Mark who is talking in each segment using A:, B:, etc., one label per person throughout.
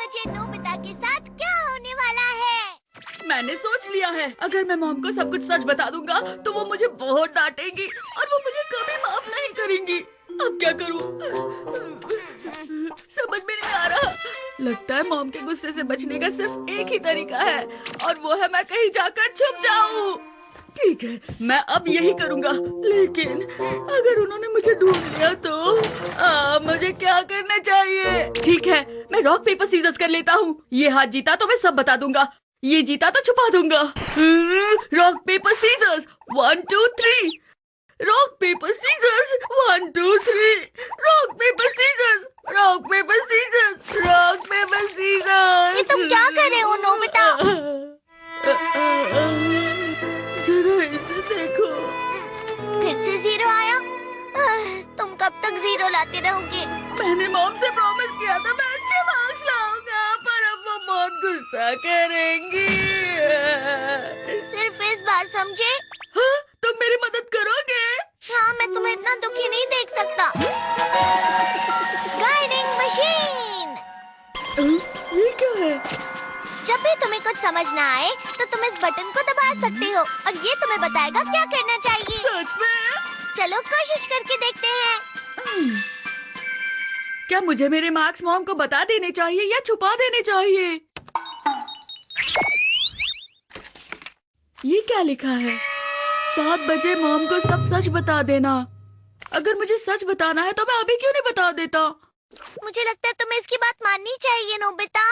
A: बजे नोबिता के साथ क्या होने वाला है।
B: मैंने सोच लिया है, अगर मैं मॉम को सब कुछ सच बता दूंगा तो वो मुझे बहुत डांटेंगी और वो मुझे कभी माफ नहीं करेंगी। अब क्या करूं? समझ में नहीं आ रहा। लगता है मॉम के गुस्से से बचने का सिर्फ एक ही तरीका है और वो है मैं कहीं जाकर छुप जाऊं। ठीक है, मैं अब यही करूंगा। लेकिन अगर उन्होंने मुझे ढूंढ लिया तो मुझे क्या करना चाहिए? ठीक है, मैं रॉक पेपर सीजर्स कर लेता हूँ। ये हाथ जीता तो मैं सब बता दूंगा, ये जीता तो छुपा दूंगा। Rock paper scissors 1 2 3। Rock paper scissors 1 2 3। Rock paper scissors, rock paper scissors, rock paper scissors.
A: ये तुम क्या कर रहे हो नोबिता?
B: जरा इसे देखो।
A: फिर से 0 आया। तुम कब तक 0 लाते रहोगे?
B: मैंने मॉम से प्रॉमिस किया था मैं अच्छे मार्क्स लाऊंगा, पर अब वो बहुत गुस्सा करेंगी।
A: सिर्फ इस बार समझे?
B: हाँ, तुम मेरी मदद करोगे?
A: हाँ, मैं तुम्हें इतना दुखी नहीं देख सकता। Guiding machine.
B: ये क्या है?
A: जब भी तुम्हें कुछ समझ ना आए तो तुम इस बटन को दबा सकते हो और ये तुम्हें बताएगा क्या करना चाहिए।
B: सच में?
A: चलो कोशिश करके देखते हैं।
B: क्या मुझे मेरे मार्क्स मॉम को बता देने चाहिए या छुपा देने चाहिए? ये क्या लिखा है? 7 बजे मॉम को सब सच बता देना। अगर मुझे सच बताना है तो मैं अभी क्यों नहीं बता देता?
A: मुझे लगता है तुम्हें इसकी बात माननी चाहिए नोबिता।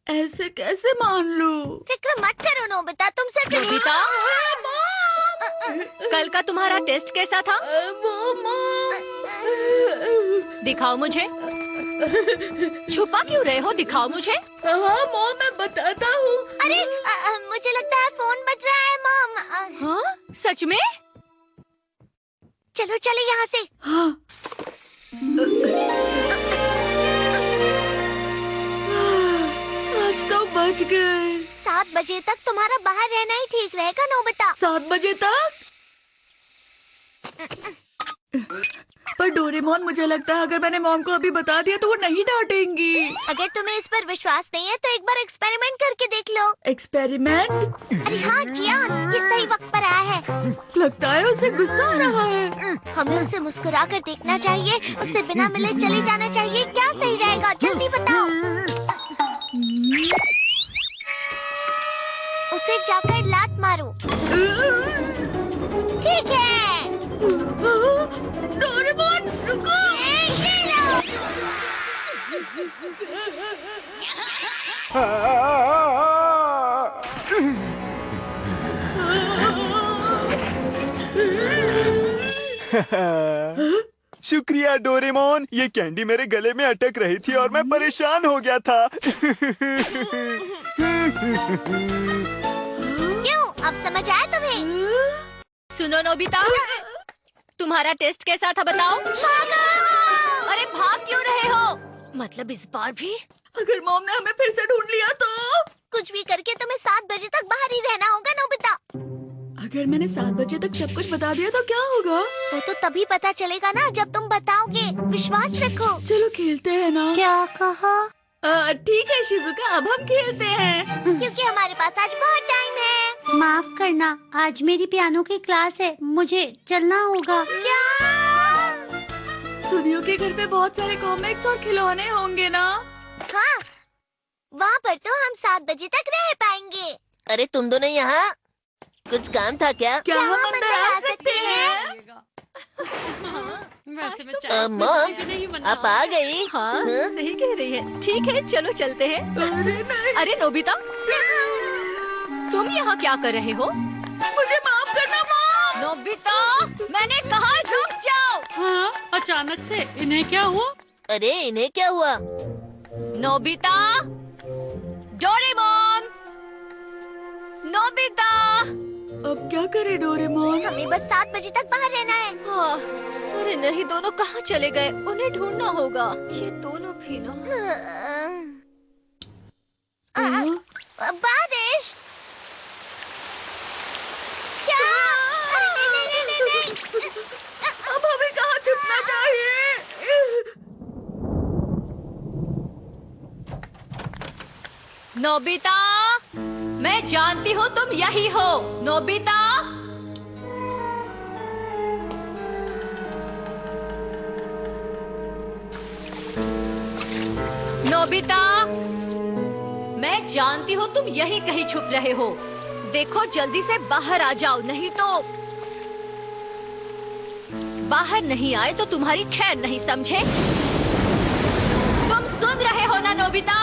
B: ऐसे कैसे मान लूं?
A: फिक्र मत करो नोबिता, तुम सिर्फ
C: नोबिता? कल का तुम्हारा टेस्ट कैसा था?
B: वो मॉम।
C: दिखाओ मुझे। छुपा क्यों रहे हो? दिखाओ मुझे।
B: हाँ मॉम, मैं बताता हूँ।
A: अरे मुझे लगता है फोन बज रहा है मॉम।
C: हाँ, सच में?
A: चलो चलो यहाँ से।
B: हाँ। आज तो बच गए।
A: 7 बजे तक तुम्हारा बाहर रहना ही ठीक रहेगा नोबिता।
B: 7 बजे तक? पर डोरेमोन, मुझे लगता है अगर मैंने मॉम को अभी बता दिया तो वो नहीं डांटेंगी।
A: अगर तुम्हें इस पर विश्वास नहीं है तो एक बार एक्सपेरिमेंट करके देख लो।
B: एक्सपेरिमेंट?
A: अरे हाँ जियान, ये सही वक्त पर आया है।
B: लगता है उसे गुस्सा आ रहा है।
A: हमें उसे मुस्कुरा कर देखना चाहिए, उससे बिना मिले चले जाना चाहिए। क्या सही रहेगा, जल्दी बताओ। उसे जाकर लात मारो। ठीक है।
B: डोरेमोन रुको।
D: शुक्रिया डोरेमोन, ये कैंडी मेरे गले में अटक रही थी और मैं परेशान हो गया था।
A: क्यों, अब समझ आया तुम्हें?
C: सुनो नोबिता, तुम्हारा टेस्ट कैसा था बताओ? अरे भाग क्यों रहे हो? मतलब इस बार भी?
B: अगर मॉम ने हमें फिर से ढूंढ लिया तो?
A: कुछ भी करके तुम्हें 7 बजे तक बाहर ही रहना होगा नोबिता।
B: अगर मैंने 7 बजे तक सब कुछ बता दिया तो क्या होगा?
A: वो तो तभी पता चलेगा ना जब तुम बताओगे। विश्वास रखो।
B: चलो खेलते हैं ना।
A: क्या कहा?
B: ठीक है शिजुका, अब हम खेलते हैं।
A: क्योंकि हमारे पास आज बहुत टाइम है।
E: माफ करना, आज मेरी पियानो की क्लास है, मुझे चलना होगा।
A: क्या?
B: सुनियो के घर पे बहुत सारे कॉमिक्स और खिलौने होंगे ना?
A: हाँ, वहाँ पर तो हम 7 बजे तक रह पाएंगे।
F: अरे तुम दोनों यहाँ, कुछ काम था क्या?
B: क्या हम अंदर आ सकते हैं?
F: मॉम, आप आ गई?
C: हाँ,
F: हाँ?
C: सही कह रही है। ठीक है, चलो चलते हैं।
B: अरे नहीं।
C: अरे नोबिता, तुम यहाँ क्या कर रहे हो?
B: मुझे माफ करना मॉम।
C: नोबिता, मैंने कहा रुक जाओ।
E: हाँ, अचानक से इन्हें क्या हुआ?
F: अरे इन्हें क्या हुआ?
C: Nobita, Doraemon, Nobita.
B: अब क्या करे डोरेमोन?
A: हमें बस 7 बजे तक बाहर रहना है।
C: हाँ, अरे नहीं, दोनों कहाँ चले गए? उन्हें ढूंढना होगा। ये दोनों भी ना।
A: बारिश। क्या? अरे नहीं।
B: अब हमें कहाँ छुपना चाहिए?
C: नोबिता, मैं जानती हूँ तुम यही हो। नोबिता, नोबिता, मैं जानती हूँ तुम यही कहीं छुप रहे हो। देखो जल्दी से बाहर आ जाओ, नहीं तो बाहर नहीं आए तो तुम्हारी खैर नहीं, समझे? तुम सुन रहे हो ना नोबिता?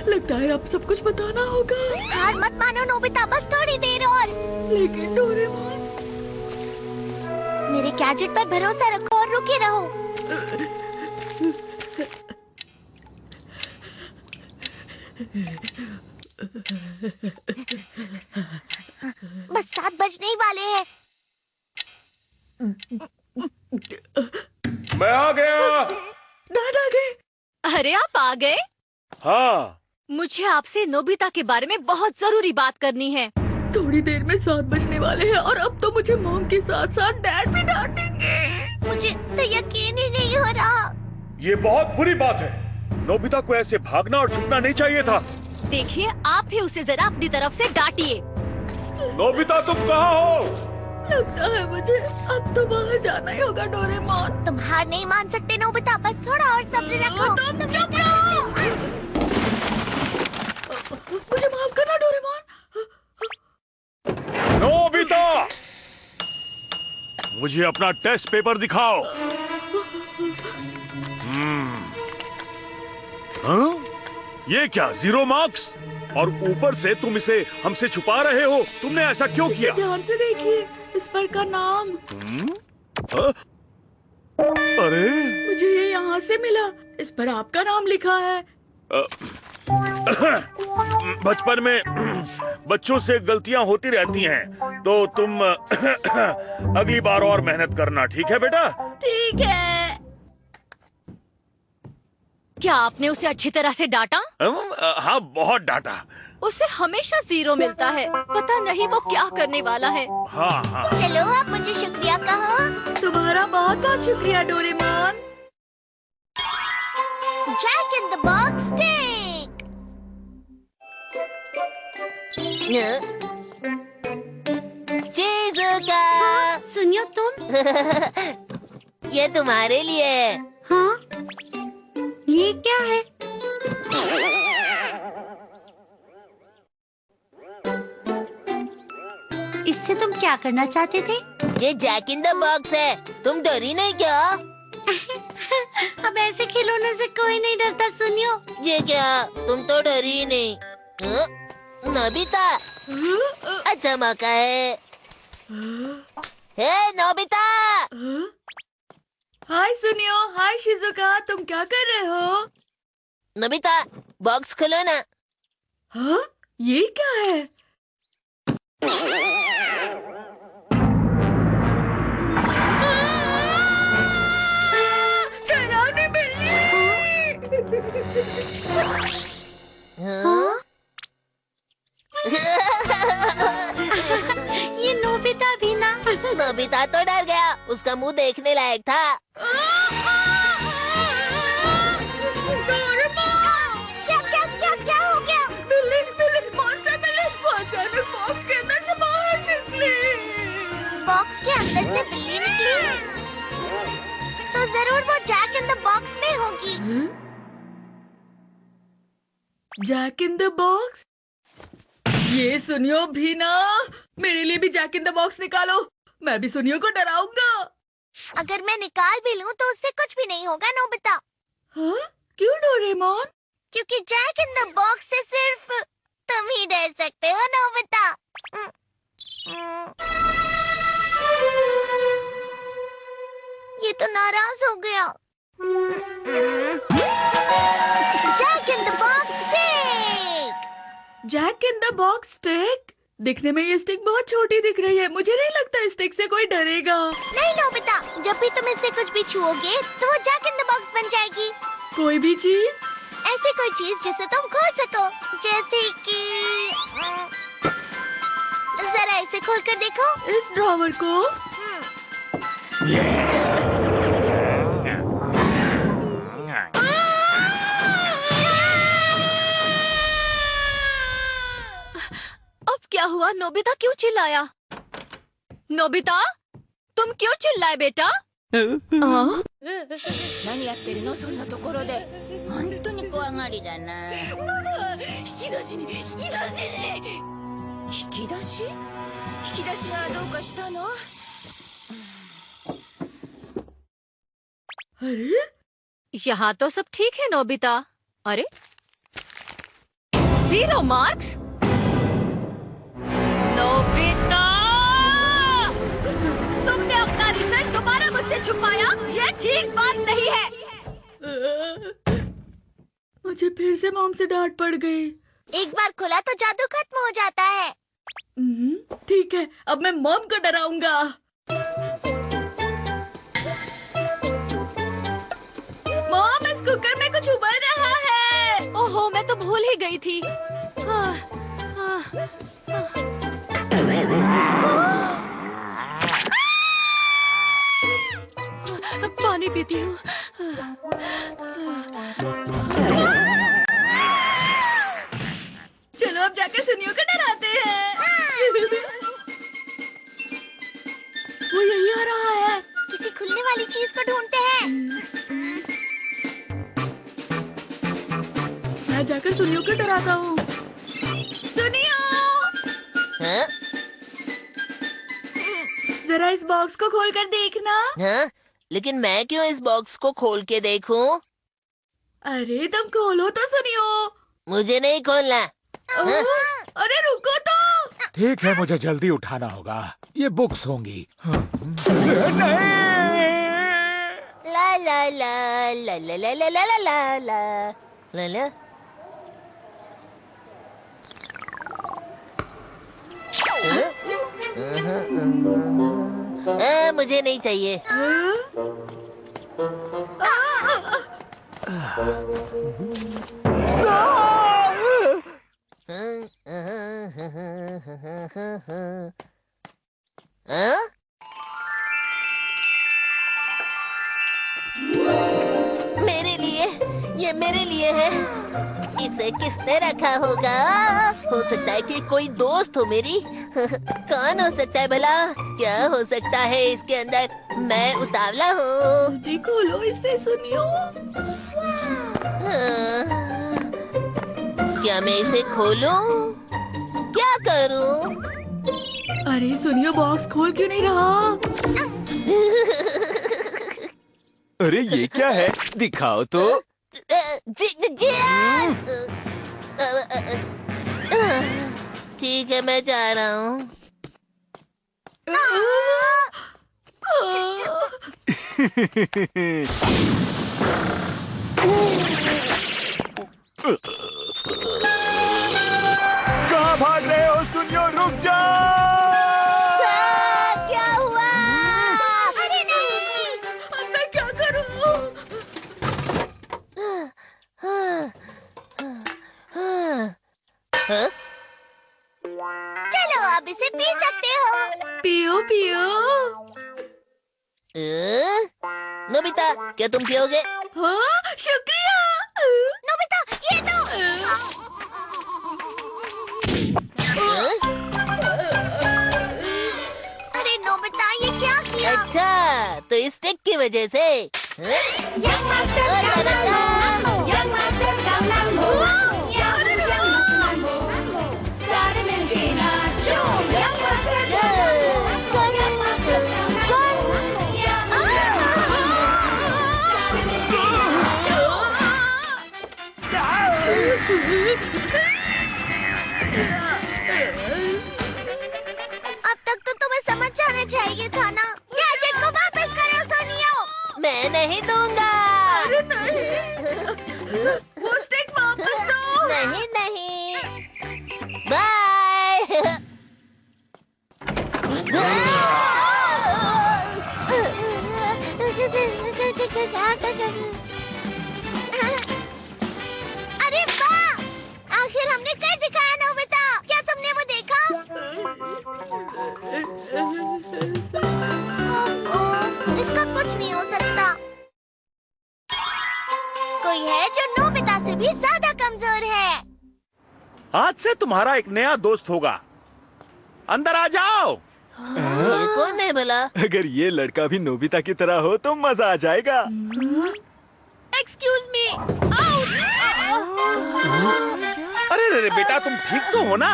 B: लगता है अब सब कुछ बताना होगा।
A: हार मत मानो नोबिता, बस थोड़ी देर और।
B: लेकिन डोरेमोन,
A: मेरे गैजेट पर भरोसा रखो और रुके रहो। बस 7 बजने ही वाले हैं।
G: मैं आ गया।
B: डैड आ गए।
C: अरे आप आ गए?
G: हाँ,
C: मुझे आपसे नोबिता के बारे में बहुत जरूरी बात करनी है।
B: थोड़ी देर में 7 बजने वाले हैं और अब तो मुझे मॉम के साथ साथ डैड भी डांटेंगे।
A: मुझे तो यकीन ही नहीं हो रहा।
G: ये बहुत बुरी बात है। नोबिता को ऐसे भागना और छुपना नहीं चाहिए था।
C: देखिए, आप ही उसे जरा अपनी तरफ से डांटिए।
G: नोबिता, तुम कहाँ हो?
B: लगता है मुझे अब तो बाहर जाना ही होगा डोरेमोन।
A: तुम हार नहीं मान सकते नोबिता, बस थोड़ा और सब्र रखो।
B: तुम चुप रहो। मुझे माफ करना डोरेमोन।
G: नोबिता, मुझे अपना टेस्ट पेपर दिखाओ। हाँ? ये क्या 0 मार्क्स? और ऊपर से तुम इसे हमसे छुपा रहे हो। तुमने ऐसा क्यों किया?
B: ध्यान से देखिए, इस पर का नाम।
G: अरे,
B: मुझे ये यहाँ से मिला। इस पर आपका नाम लिखा है।
G: बचपन में बच्चों से गलतियां होती रहती हैं, तो तुम अगली बार और मेहनत करना, ठीक है बेटा?
B: ठीक है।
C: क्या आपने उसे अच्छी तरह से डांटा?
G: हाँ, बहुत डांटा।
C: उसे हमेशा 0 मिलता है। पता नहीं वो क्या करने वाला है।
G: हाँ हाँ।
A: चलो आप मुझे शुक्रिया कहो।
B: तुम्हारा बहुत बहुत शुक्रिया Doraemon.
A: Jack in the box stick.
F: Shizuka.
E: Suneo तुम।
F: ये तुम्हारे लिए है।
E: हाँ, ये क्या है? इससे तुम क्या करना चाहते थे?
F: ये जैक इन द बॉक्स है। तुम डरी नहीं क्या?
E: अब ऐसे खिलौने से कोई नहीं डरता सुनियो।
F: ये क्या, तुम तो डरी ही नहीं। नोबिता, अच्छा मौका है। हे नोबिता।
B: हाय सुनियो, हाय शिजुका, तुम क्या कर रहे हो?
F: नोबिता, बॉक्स खोलो ना।
B: हाँ, ये क्या है? डरावनी बिल्ली।
F: हाँ?
E: ये नोबिता भी ना।
F: नोबिता तो डर गया। उसका मुंह देखने लायक था।
A: क्या क्या क्या क्या हो गया?
B: बिल्ली, बिल्ली, मॉन्स्टर बिल्ली, वो अचानक बॉक्स के अंदर से बाहर निकली।
A: बॉक्स के अंदर से बिल्ली निकली? तो जरूर वो जैक इन द बॉक्स में होगी।
B: Jack in the box? ये सुनियो भी ना, मेरे लिए भी जैक इन द बॉक्स निकालो। मैं भी सुनियो को डराऊंगा।
A: अगर मैं निकाल भी लूं तो उससे कुछ भी नहीं होगा नोबिता।
B: हाँ? क्यों डोरेमोन?
A: क्योंकि जैक इन द बॉक्स से सिर्फ तुम ही डर सकते हो नोबिता। ये तो नाराज हो गया। Jack in the box stick.
B: Jack in the box stick? दिखने में ये स्टिक बहुत छोटी दिख रही है। मुझे नहीं लगता इस स्टिक से कोई डरेगा।
A: नहीं नोबिता, जब भी तुम इससे कुछ भी छुओगे तो वो जैक इन द बॉक्स बन जाएगी।
B: कोई भी चीज?
A: ऐसी कोई चीज जिसे तुम खोल सको, जैसे कि जरा इसे खोल कर देखो।
B: इस ड्रॉवर को?
C: क्या हुआ? नोबिता क्यों चिल्लाया? नोबिता, तुम क्यों चिल्लाए बेटा? हाँ?
H: 何やってるのそんなところで本当に怖がりだな引き出しに引き出しがどうかしたの
B: अरे
C: यहाँ तो सब ठीक है नोबिता। अरे 0 मार्क्स? नोबिता, तुमने अपना रिजल्ट दोबारा मुझसे छुपाया, ये ठीक बात नहीं है।
B: मुझे फिर से मॉम से डांट पड़ गई।
A: एक बार खुला तो जादू खत्म हो जाता है।
B: ठीक है, अब मैं मॉम को डराऊंगा। मॉम, इस कुकर में कुछ उबल रहा है।
C: ओहो, मैं तो भूल ही गई थी। पानी पीती हूँ।
B: चलो अब जाकर सुनियो को डराते हैं। वो यही आ रहा है।
A: किसी खुलने वाली चीज को ढूंढते हैं।
B: मैं जाकर सुनियो को डराता हूँ। सुनियो,
F: हाँ?
B: जरा इस बॉक्स को खोलकर देखना।
F: हाँ? लेकिन मैं क्यों इस बॉक्स को खोल के देखूं?
B: अरे तुम खोलो तो सुनियो।
F: मुझे नहीं खोलना। हाँ?
B: अरे रुको तो।
I: ठीक है, मुझे जल्दी उठाना होगा। ये बुक्स होंगी।
F: ला ला ला ला ला ला ला ला ला ला ला ला। मुझे नहीं चाहिए। मेरे लिए, ये मेरे लिए है। इसे किसने रखा होगा? हो सकता है कि कोई दोस्त हो मेरी। कौन हो सकता है भला? क्या हो सकता है इसके अंदर? मैं उतावला हूँ।
B: जल्दी खोलो इसे सुनियो।
F: क्या मैं इसे खोलूं? क्या करूं?
B: अरे सुनियो, बॉक्स खोल क्यों नहीं रहा?
D: अरे ये क्या है? दिखाओ तो।
F: ठीक है, मैं जा रहा हूँ।
D: कहाँ भाग रहे हो? सुनियो, रुक जाओ।
F: क्या हुआ?
A: अरे नहीं।
B: अब मैं क्या करूँ?
F: हाँ?
A: चलो अब इसे पी सकते हो।
B: पियो पियो।
F: नोबिता, क्या तुम पियोगे?
B: हाँ, शुक्रिया।
A: नोबिता, ये तो। अरे नोबिता, ये क्या किया?
F: अच्छा, तो इस टेक की वजह से।
A: अब तक तो तुम्हें समझ जाना चाहिए था ना। गैजेट को वापस करो सोनियो।
F: मैं नहीं दूंगा।
B: अरे नहीं, वो स्टिक वापस दो।
F: नहीं नहीं। बाय।
A: अरे वाह, आखिर हमने कर दिखाया नोबिता। क्या तुमने वो देखा? इसका कुछ नहीं हो सकता। कोई है जो नोबिता से भी ज्यादा कमजोर है।
G: आज से तुम्हारा एक नया दोस्त होगा। अंदर आ जाओ।
F: ये कौन है भला?
D: अगर ये लड़का भी नोबिता की तरह हो तो मजा आ जाएगा।
C: Excuse me.
G: अरे रे बेटा, तुम ठीक तो हो ना?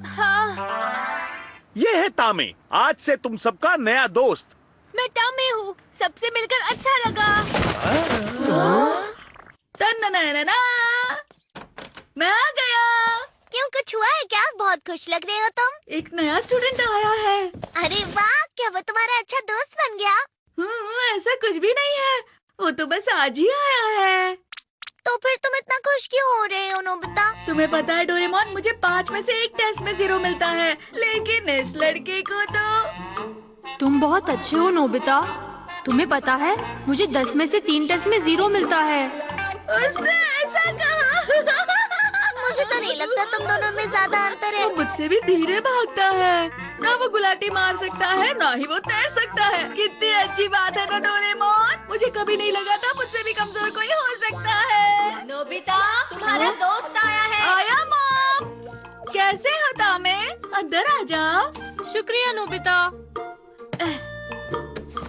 C: हाँ,
G: ये है तामे, आज से तुम सबका नया दोस्त।
C: मैं टामे हूँ, सबसे मिलकर अच्छा लगा।
B: तन्नननना, मैं आ गया।
A: क्यों, कुछ हुआ है क्या? बहुत खुश लग रहे हो तुम।
B: एक नया स्टूडेंट आया है।
A: अरे वाह, क्या वो तुम्हारा अच्छा दोस्त बन गया?
B: ऐसा कुछ भी नहीं है, वो तो बस आज ही आया है।
A: तो फिर तुम इतना खुश क्यों हो रहे हो नोबिता?
B: तुम्हें पता है डोरेमोन, मुझे 5 में से 1 टेस्ट में 0 मिलता है, लेकिन इस लड़के को तो।
C: तुम बहुत अच्छे हो नोबिता। तुम्हें पता है, मुझे 10 में से 3 टेस्ट में 0 मिलता है।
B: उसने ऐसा कहा।
A: मुझे तो नहीं लगता तुम दोनों में ज्यादा अंतर है।
B: वो मुझसे भी धीरे भागता है, ना वो गुलाटी मार सकता है, ना ही वो तैर सकता है। कितनी अच्छी बात है ना डोरेमोन, मुझे कभी नहीं लगा था मुझसे भी कमजोर कोई हो सकता है।
C: नोबिता, तुम्हारा दोस्त आया है।
B: आया मॉम, कैसे हो तामे? अंदर आ जाओ।
C: शुक्रिया नोबिता।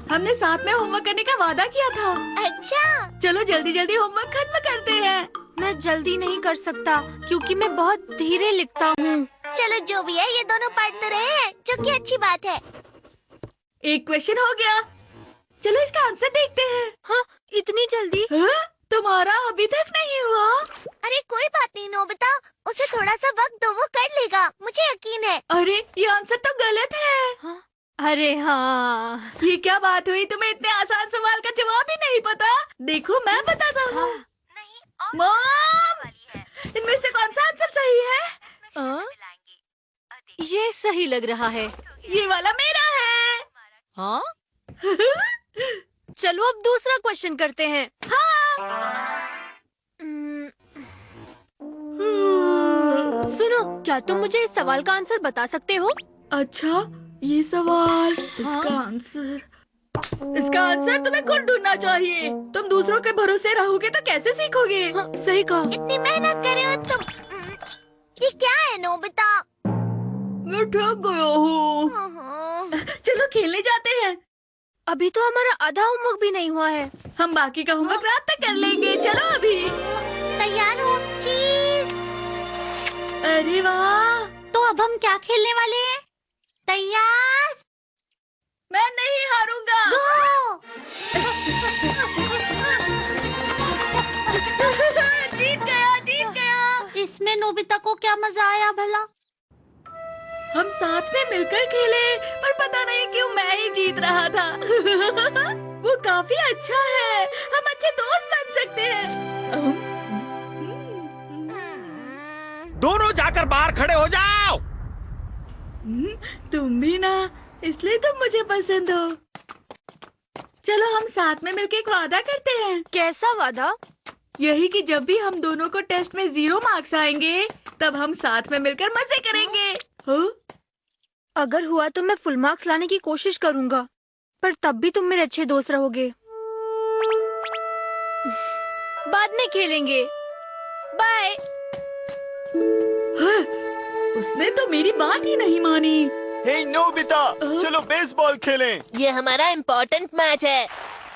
B: हमने साथ में होमवर्क करने का वादा किया था।
A: अच्छा,
B: चलो जल्दी जल्दी होमवर्क खत्म करते हैं।
C: मैं जल्दी नहीं कर सकता क्योंकि मैं बहुत धीरे लिखता हूँ।
A: चलो जो भी है, ये दोनों पढ़ तो रहे हैं, जो कि अच्छी बात है।
B: एक क्वेश्चन हो गया, चलो इसका आंसर देखते हैं।
C: हाँ, इतनी जल्दी?
B: तुम्हारा अभी तक नहीं हुआ?
A: अरे कोई बात नहीं नोबिता, उसे थोड़ा सा वक्त दो, वो कर लेगा, मुझे यकीन है।
B: अरे ये आंसर तो गलत है।
C: हाँ? अरे हाँ,
B: ये क्या बात हुई, तुम्हें इतने आसान सवाल का जवाब ही नहीं पता? देखो मैं बताता हूँ। मॉम, इनमें से कौन सा आंसर सही है?
C: ये सही लग रहा है।
B: ये वाला मेरा है।
C: हाँ? चलो अब दूसरा क्वेश्चन करते हैं। सुनो, क्या तुम मुझे इस सवाल का आंसर बता सकते हो?
B: अच्छा, ये सवाल, इसका आंसर तुम्हें खुद ढूंढना चाहिए। तुम दूसरों के भरोसे रहोगे तो कैसे सीखोगे?
C: हाँ, सही कहा।
A: इतनी मेहनत कर रहे हो तुम। ये क्या है नोबिता?
B: मैं थक गया हूँ। चलो खेलने जाते हैं।
C: अभी तो हमारा आधा होमवर्क भी नहीं हुआ है।
B: हम बाकी का होमवर्क रात तक कर लेंगे। चलो अभी।
A: तैयार हो? चीज।
B: अरे वाह,
E: तो अब हम क्या खेलने वाले हैं?
A: तैयार?
B: मैं नहीं हारूंगा।
A: गो!
B: जीत गया, जीत गया।
E: इसमें नोबिता को क्या मजा आया भला?
B: हम साथ में मिलकर खेले, पर पता नहीं क्यों मैं ही जीत रहा था। वो काफी अच्छा है, हम अच्छे दोस्त बन सकते हैं।
G: दोनों जाकर बाहर खड़े हो जाओ।
B: तुम भी ना, इसलिए तुम मुझे पसंद हो। चलो हम साथ में मिलकर एक वादा करते हैं।
C: कैसा वादा?
B: यही कि जब भी हम दोनों को टेस्ट में 0 मार्क्स आएंगे, तब हम साथ में मिलकर मजे करेंगे। हाँ?
C: अगर हुआ तो मैं फुल मार्क्स लाने की कोशिश करूंगा, पर तब भी तुम मेरे अच्छे दोस्त रहोगे। बाद में खेलेंगे। बाय।
B: हाँ, उसने तो मेरी बात ही नहीं मानी।
D: हे नोबिता, चलो बेसबॉल खेलें।
F: ये हमारा इम्पोर्टेंट मैच है।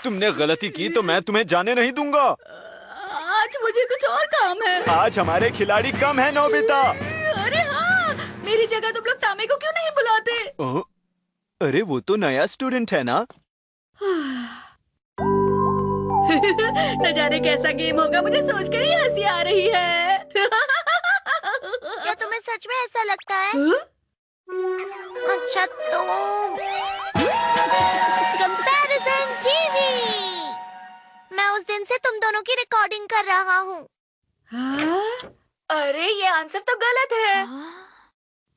D: तुमने गलती की तो मैं तुम्हें जाने नहीं दूंगा।
B: आज मुझे कुछ और काम है।
D: आज हमारे खिलाड़ी कम है नोबिता।
B: अरे हाँ, मेरी जगह तुम लोग तामे को क्यों नहीं बुलाते?
D: अरे वो तो नया स्टूडेंट है ना।
B: न जाने कैसा गेम होगा, मुझे सोचकर ही हंसी आ रही है।
A: क्या तुम्हें सच में ऐसा लगता है? अच्छा तो कंपैरिजन टीवी। मैं उस दिन से तुम दोनों की रिकॉर्डिंग कर रहा हूँ।
B: अरे ये आंसर तो गलत है।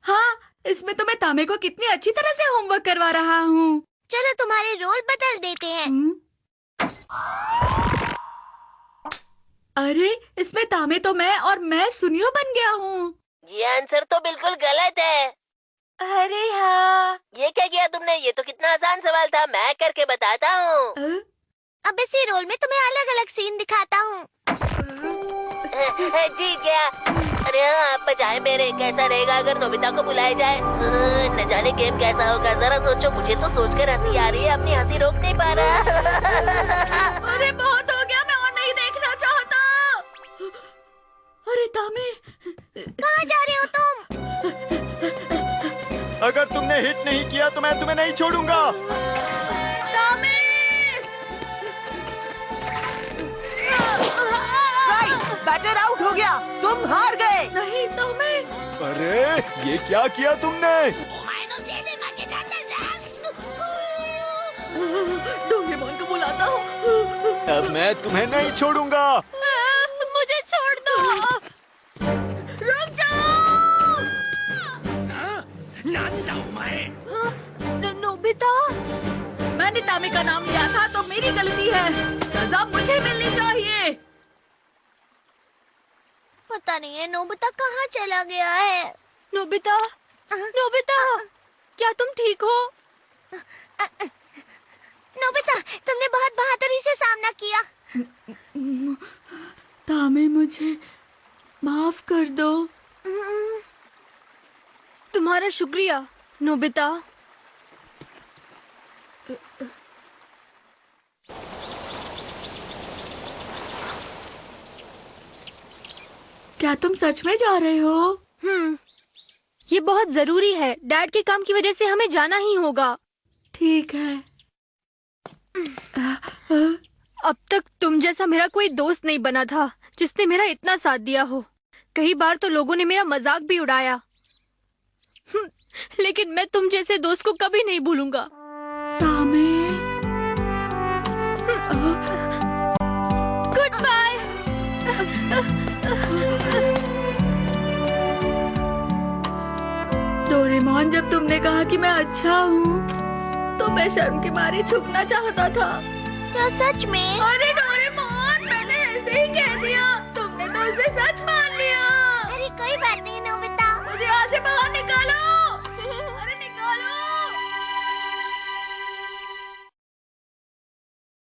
B: हाँ, इसमें तो मैं तामे को कितनी अच्छी तरह से होमवर्क करवा रहा हूँ।
A: चलो तुम्हारे रोल बदल देते हैं।
B: अरे इसमें तामे तो मैं सुनियो बन गया हूँ।
F: ये आंसर तो बिल्कुल गलत है।
B: अरे हाँ,
F: ये क्या किया तुमने? ये तो कितना आसान सवाल था, मैं करके बताता हूँ।
A: अब इसी रोल में तुम्हें अलग अलग सीन दिखाता हूँ।
F: जीत गया। अरे हाँ, आप बचाए मेरे। कैसा रहेगा अगर नोबिता को बुलाया जाए? न जाने गेम कैसा होगा। जरा सोचो, मुझे तो सोचकर हंसी आ रही है। अपनी हंसी रोक नहीं पा रहा।
B: अरे बहुत हो गया, मैं और नहीं देखना चाहता। अरे तामे,
A: कहाँ जा रहे हो तुम?
D: अगर तुमने हिट नहीं किया तो मैं तुम्हें नहीं छोड़ूंगा।
B: तामे!
F: बैटर आउट हो गया। तुम हार गए।
B: नहीं तामे।
D: अरे ये क्या किया तुमने?
B: डोरेमोन को बुलाता हूँ।
D: अब मैं तुम्हें नहीं छोड़ूंगा।
C: मुझे छोड़ दो।
B: रुक जाओ।
C: नोबिता,
B: मैंने तामे का नाम लिया था तो मेरी गलती है। सजा मुझे मिलनी चाहिए।
A: पता नहीं है नोबिता कहाँ चला गया है।
C: नोबिता, नोबिता, क्या तुम ठीक हो?
A: नोबिता, तुमने बहुत बहादुरी से सामना किया।
B: तामे, मुझे माफ कर दो।
C: तुम्हारा शुक्रिया नोबिता।
B: क्या तुम सच में जा रहे हो?
C: ये बहुत जरूरी है। डैड के काम की वजह से हमें जाना ही होगा।
B: ठीक है।
C: अब तक तुम जैसा मेरा कोई दोस्त नहीं बना था जिसने मेरा इतना साथ दिया हो। कई बार तो लोगों ने मेरा मजाक भी उड़ाया, लेकिन मैं तुम जैसे दोस्त को कभी नहीं भूलूंगा।
B: Tame,
C: good bye.
B: डोरेमोन, जब तुमने कहा कि मैं अच्छा हूँ तो मैं शर्म के मारे छुपना चाहता था।
A: क्या सच में?
B: अरे